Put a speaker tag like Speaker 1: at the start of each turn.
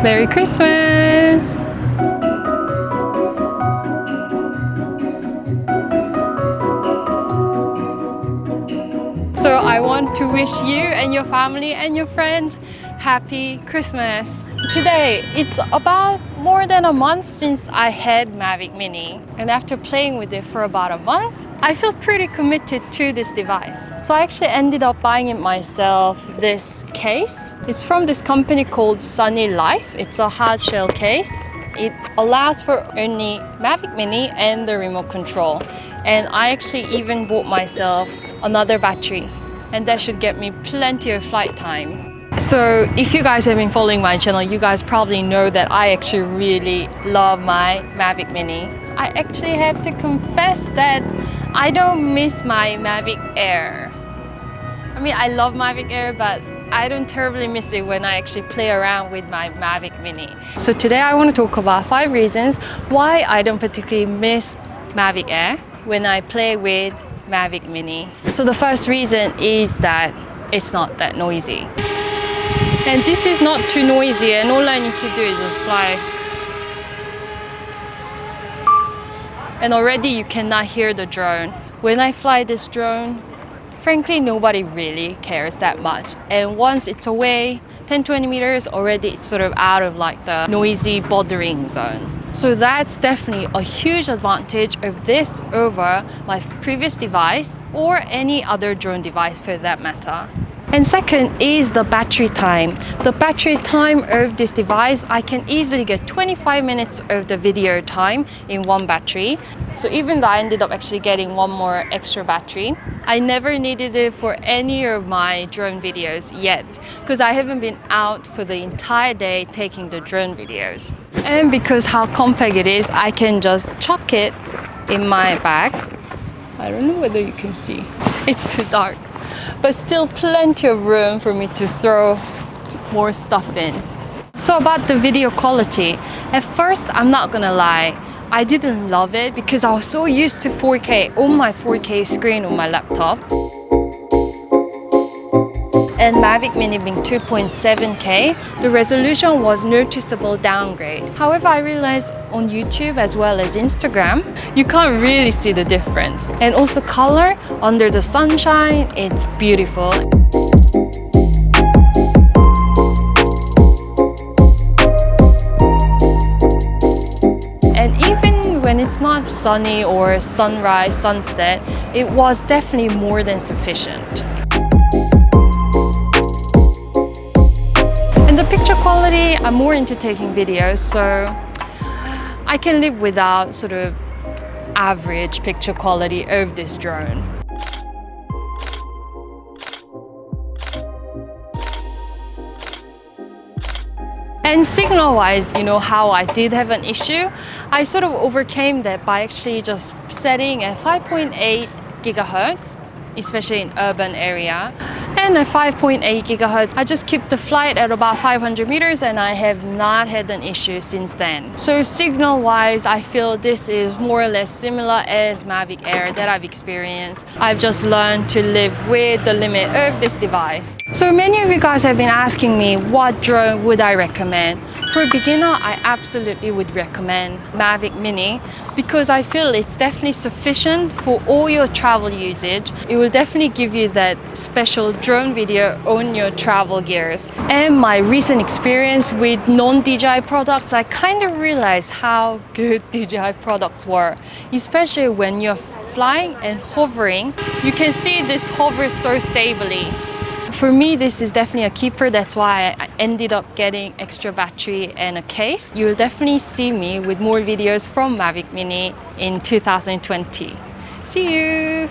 Speaker 1: Merry Christmas! So I want to wish you and your family and your friends Happy Christmas! Today, it's about more than a month since I had Mavic Mini, and after playing with it for about a month, I feel pretty committed to this device. So I actually ended up buying it myself, this case. It's from this company called Sunny Life. It's a hard shell case. It allows for only Mavic Mini and the remote control. And I actually even bought myself another battery, and that should get me plenty of flight time. So if you guys have been following my channel, you guys probably know that I actually really love my Mavic Mini. I actually have to confess that I don't miss my Mavic Air. I mean, I love Mavic Air, but I don't terribly miss it when I actually play around with my Mavic Mini. So today I want to talk about 5 reasons why I don't particularly miss Mavic Air when I play with Mavic Mini. So the first reason is that it's not that noisy. And this is not too noisy, and all I need to do is just fly. And already you cannot hear the drone. When I fly this drone, frankly, nobody really cares that much. And once it's away, 10-20 meters, already it's sort of out of like the noisy, bothering zone. So that's definitely a huge advantage of this over my previous device or any other drone device for that matter. And second is the battery time. The battery time of this device, I can easily get 25 minutes of the video time in one battery. So even though I ended up actually getting one more extra battery, I never needed it for any of my drone videos yet, because I haven't been out for the entire day taking the drone videos. And because how compact it is, I can just chuck it in my bag. I don't know whether you can see. It's too dark. But still plenty of room for me to throw more stuff in. So about the video quality, at first, I'm not gonna lie, I didn't love it because I was so used to 4K on my 4K screen on my laptop. And Mavic Mini being 2.7K, the resolution was noticeable downgrade. However, I realized on YouTube as well as Instagram, you can't really see the difference. And also color, under the sunshine, it's beautiful. And even when it's not sunny or sunrise, sunset, it was definitely more than sufficient. The picture quality, I'm more into taking videos, so I can live without sort of average picture quality of this drone. And signal-wise, you know how I did have an issue, I sort of overcame that by actually just setting at 5.8 gigahertz, especially in urban area. And at 5.8 gigahertz, I just keep the flight at about 500 meters and I have not had an issue since then. So signal-wise, I feel this is more or less similar as Mavic Air that I've experienced. I've just learned to live with the limit of this device. So many of you guys have been asking me what drone would I recommend. For a beginner, I absolutely would recommend Mavic Mini because I feel it's definitely sufficient for all your travel usage. It will definitely give you that special drone video on your travel gears. And my recent experience with non-DJI products, I kind of realized how good DJI products were, especially when you're flying and hovering. You can see this hovers so stably. For me, this is definitely a keeper. That's why I ended up getting extra battery and a case. You'll definitely see me with more videos from Mavic Mini in 2020. See you!